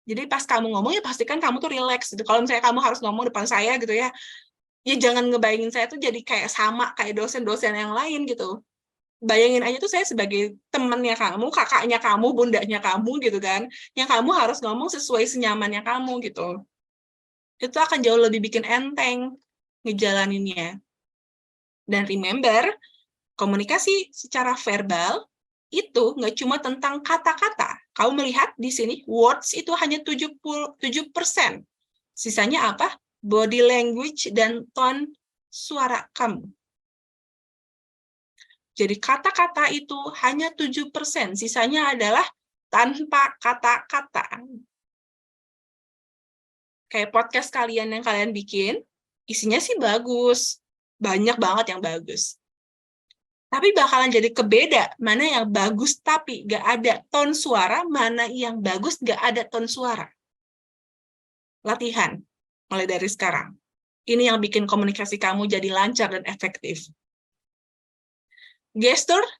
Jadi pas kamu ngomong ya pastikan kamu tuh relax gitu. Kalau misalnya kamu harus ngomong depan saya gitu ya jangan ngebayangin saya tuh jadi kayak sama kayak dosen-dosen yang lain gitu. Bayangin aja tuh saya sebagai temannya kamu, kakaknya kamu, bundanya kamu gitu kan, yang kamu harus ngomong sesuai senyamannya kamu gitu. Itu akan jauh lebih bikin enteng ngejalaninnya. Dan remember, komunikasi secara verbal itu nggak cuma tentang kata-kata. Kamu melihat di sini, words itu hanya 7%. Sisanya apa? Body language dan tone suara kamu. Jadi kata-kata itu hanya 7%, sisanya adalah tanpa kata-kata. Kayak podcast kalian yang kalian bikin, isinya sih bagus. Banyak banget yang bagus. Tapi bakalan jadi kebeda, mana yang bagus tapi nggak ada tone suara, mana yang bagus nggak ada tone suara. Latihan, mulai dari sekarang. Ini yang bikin komunikasi kamu jadi lancar dan efektif. Gestures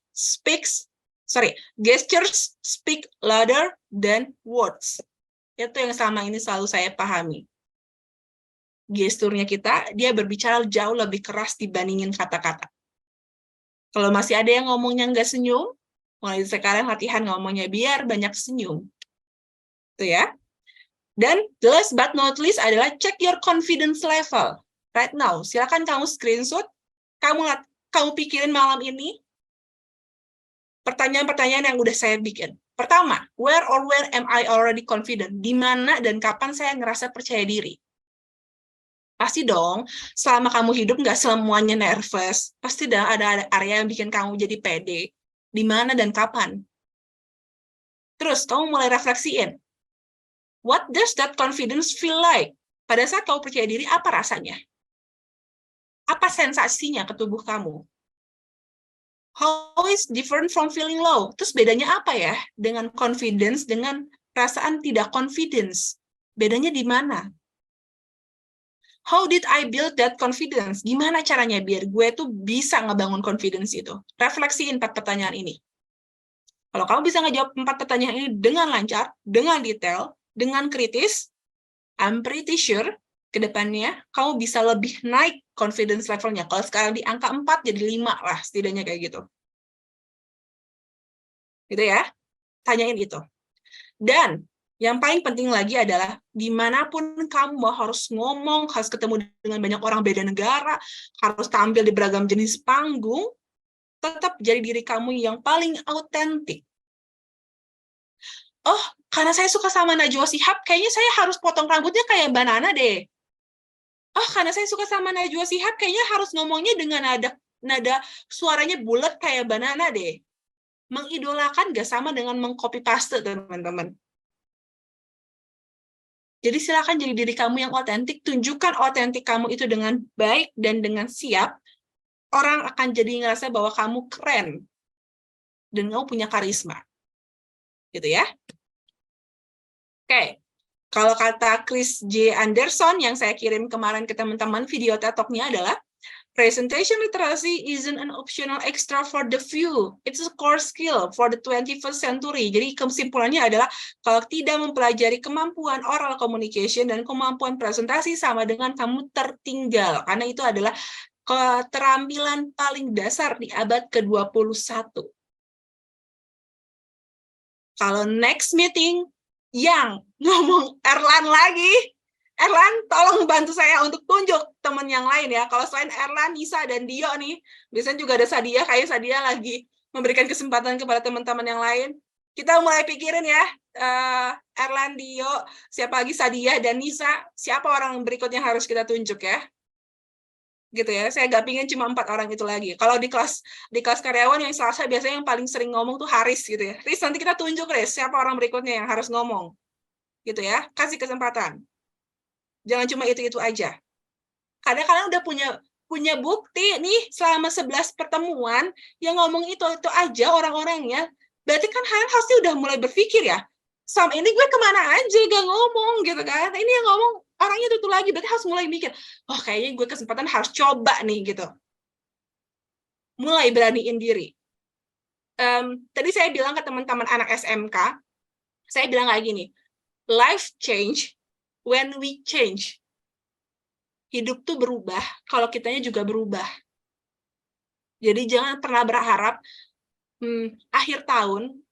speak louder than words. Itu yang selama ini selalu saya pahami. Gesturnya kita, dia berbicara jauh lebih keras dibandingin kata-kata. Kalau masih ada yang ngomongnya nggak senyum, mulai sekarang latihan ngomongnya biar banyak senyum. Itu ya. Dan last but not least adalah check your confidence level. Right now, silakan kamu screenshot, kamu pikirin malam ini, pertanyaan-pertanyaan yang udah saya bikin. Pertama, where am I already confident? Di mana dan kapan saya ngerasa percaya diri? Pasti dong, selama kamu hidup nggak semuanya nervous. Pasti ada area yang bikin kamu jadi pede. Di mana dan kapan? Terus, kamu mulai refleksiin. What does that confidence feel like? Pada saat kamu percaya diri, apa rasanya? Apa sensasinya ke tubuh kamu? How is different from feeling low? Terus bedanya apa ya dengan confidence dengan perasaan tidak confidence? Bedanya di mana? How did I build that confidence? Gimana caranya biar gue tuh bisa ngebangun confidence itu? Refleksiin 4 pertanyaan ini. Kalau kamu bisa ngejawab 4 pertanyaan ini dengan lancar, dengan detail, dengan kritis, I'm pretty sure ke depannya kamu bisa lebih naik confidence levelnya. Kalau sekarang di angka 4 jadi 5 lah, setidaknya kayak gitu. Gitu ya. Tanyain itu. Dan yang paling penting lagi adalah dimanapun kamu harus ngomong, harus ketemu dengan banyak orang beda negara, harus tampil di beragam jenis panggung, tetap jadi diri kamu yang paling autentik. Oh, karena saya suka sama Najwa Shihab, kayaknya saya harus potong rambutnya kayak Mbak Nana deh. Oh, karena saya suka sama Najwa Shihab, kayaknya harus ngomongnya dengan nada suaranya bulat kayak Mbak Nana deh. Mengidolakan gak sama dengan mengcopy paste, teman-teman. Jadi silakan jadi diri kamu yang otentik, tunjukkan otentik kamu itu dengan baik dan dengan siap, orang akan jadi ngerasa bahwa kamu keren dan kamu punya karisma. Gitu ya. Oke. Kalau kata Chris J. Anderson yang saya kirim kemarin ke teman-teman, video TED Talk-nya adalah presentation literacy isn't an optional extra for the few. It's a core skill for the 21st century. Jadi kesimpulannya adalah kalau tidak mempelajari kemampuan oral communication dan kemampuan presentasi sama dengan kamu tertinggal. Karena itu adalah keterampilan paling dasar di abad ke-21. Kalau next meeting yang ngomong Erlan lagi, Erlan tolong bantu saya untuk tunjuk teman yang lain ya. Kalau selain Erlan, Nisa, dan Dio nih, biasanya juga ada Sadia, kayak Sadia lagi memberikan kesempatan kepada teman-teman yang lain. Kita mulai pikirin ya, Erlan, Dio, siapa lagi, Sadia, dan Nisa, siapa orang berikutnya harus kita tunjuk ya. Gitu ya, saya nggak pingin cuma 4 orang itu lagi. Kalau di kelas karyawan yang Selasa biasanya yang paling sering ngomong tuh Haris gitu ya. Riz, nanti kita tunjuk Riz, siapa orang berikutnya yang harus ngomong. Gitu ya, kasih kesempatan. Jangan cuma itu-itu aja. Kadang kalian udah punya bukti nih selama 11 pertemuan yang ngomong itu aja orang-orangnya. Berarti kan kalian pasti udah mulai berpikir ya, selama ini gue kemana aja gak ngomong gitu kan. Ini yang ngomong orangnya itu lagi, berarti harus mulai mikir, oh kayaknya gue kesempatan harus coba nih gitu. Mulai beraniin diri. Tadi saya bilang ke teman-teman anak SMK, saya bilang kayak gini, life change when we change. Hidup tuh berubah kalau kitanya juga berubah. Jadi jangan pernah berharap akhir tahun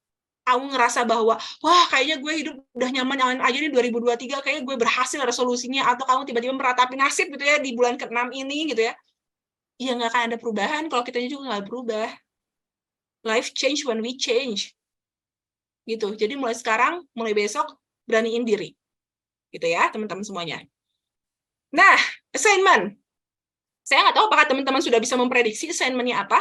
kamu ngerasa bahwa wah kayaknya gue hidup udah nyaman aja nih 2023, kayaknya gue berhasil resolusinya, atau kamu tiba-tiba meratapi nasib gitu ya di bulan ke-6 ini gitu ya. Ya nggak akan ada perubahan kalau kitanya juga nggak berubah. Life change when we change. Gitu. Jadi mulai sekarang, mulai besok beraniin diri. Gitu ya, teman-teman semuanya. Nah, assignment. Saya nggak tahu apakah teman-teman sudah bisa memprediksi assignment-nya apa.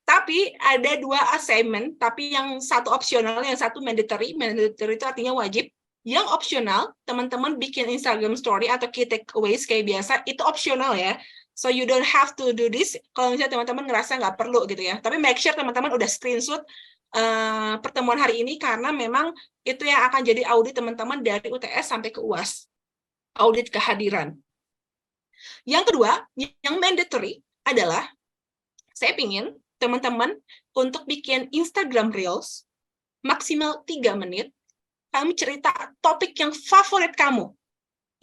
Tapi ada 2 assignment, tapi yang satu opsional, yang satu mandatory. Mandatory itu artinya wajib. Yang opsional, teman-teman bikin Instagram story atau key takeaways kayak biasa, itu opsional ya. So you don't have to do this kalau misalnya teman-teman ngerasa nggak perlu gitu ya. Tapi make sure teman-teman udah screenshot pertemuan hari ini, karena memang itu yang akan jadi audit teman-teman dari UTS sampai ke UAS. Audit kehadiran. Yang kedua, yang mandatory adalah saya pingin teman-teman untuk bikin Instagram Reels maksimal 3 menit, kamu cerita topik yang favorit kamu.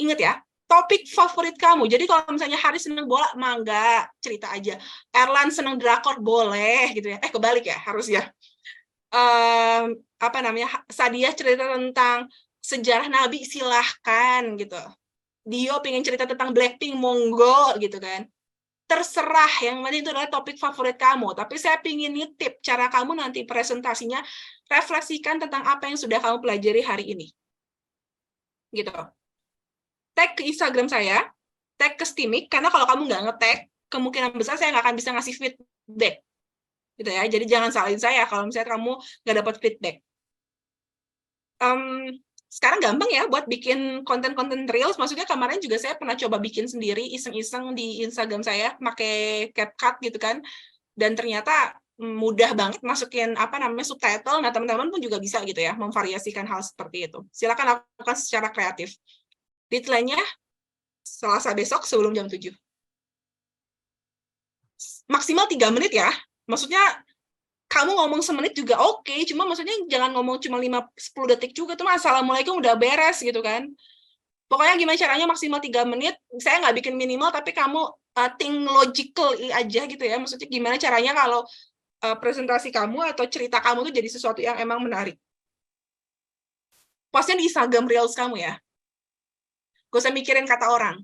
Ingat ya, topik favorit kamu. Jadi kalau misalnya Haris seneng bola, mangga, cerita aja. Erlan seneng drakor, boleh gitu ya. Kebalik ya, harus ya. Sadia cerita tentang sejarah Nabi, silahkan gitu. Dio pengen cerita tentang Blackpink, monggo gitu kan. Terserah, yang penting itu adalah topik favorit kamu. Tapi saya pingin nitip cara kamu nanti presentasinya, refleksikan tentang apa yang sudah kamu pelajari hari ini. Gitu. Tag ke Instagram saya, tag ke Steamik, karena kalau kamu nggak nge-tag, kemungkinan besar saya nggak akan bisa ngasih feedback. Gitu ya. Jadi jangan salahin saya kalau misalnya kamu nggak dapat feedback. Sekarang gampang ya buat bikin konten-konten Reels. Maksudnya kemarin juga saya pernah coba bikin sendiri, iseng-iseng di Instagram saya, pakai CapCut gitu kan. Dan ternyata mudah banget masukin subtitle. Nah, teman-teman pun juga bisa gitu ya, memvariasikan hal seperti itu. Silakan lakukan secara kreatif. Deadline-nya Selasa besok sebelum jam 7. Maksimal 3 menit ya. Maksudnya kamu ngomong semenit juga oke, cuma maksudnya jangan ngomong cuma 5-10 detik juga, tuh assalamualaikum udah beres gitu kan. Pokoknya gimana caranya maksimal 3 menit, saya nggak bikin minimal, tapi kamu think logical aja gitu ya, maksudnya gimana caranya kalau presentasi kamu atau cerita kamu tuh jadi sesuatu yang emang menarik. Postnya di Instagram Reels kamu ya. Gak usah mikirin kata orang.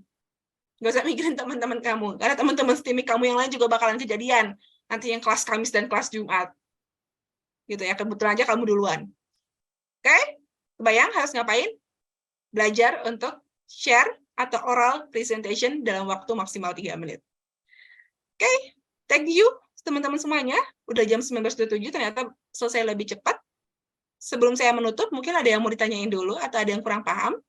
Gak usah mikirin teman-teman kamu, karena teman-teman Steamik kamu yang lain juga bakalan kejadian. Nanti yang kelas Kamis dan kelas Jumat. Gitu ya, kebetulan aja kamu duluan. Oke? Kebayang harus ngapain? Belajar untuk share atau oral presentation dalam waktu maksimal 3 menit. Oke? Thank you teman-teman semuanya. Udah jam 19.27, ternyata selesai lebih cepat. Sebelum saya menutup, mungkin ada yang mau ditanyain dulu atau ada yang kurang paham?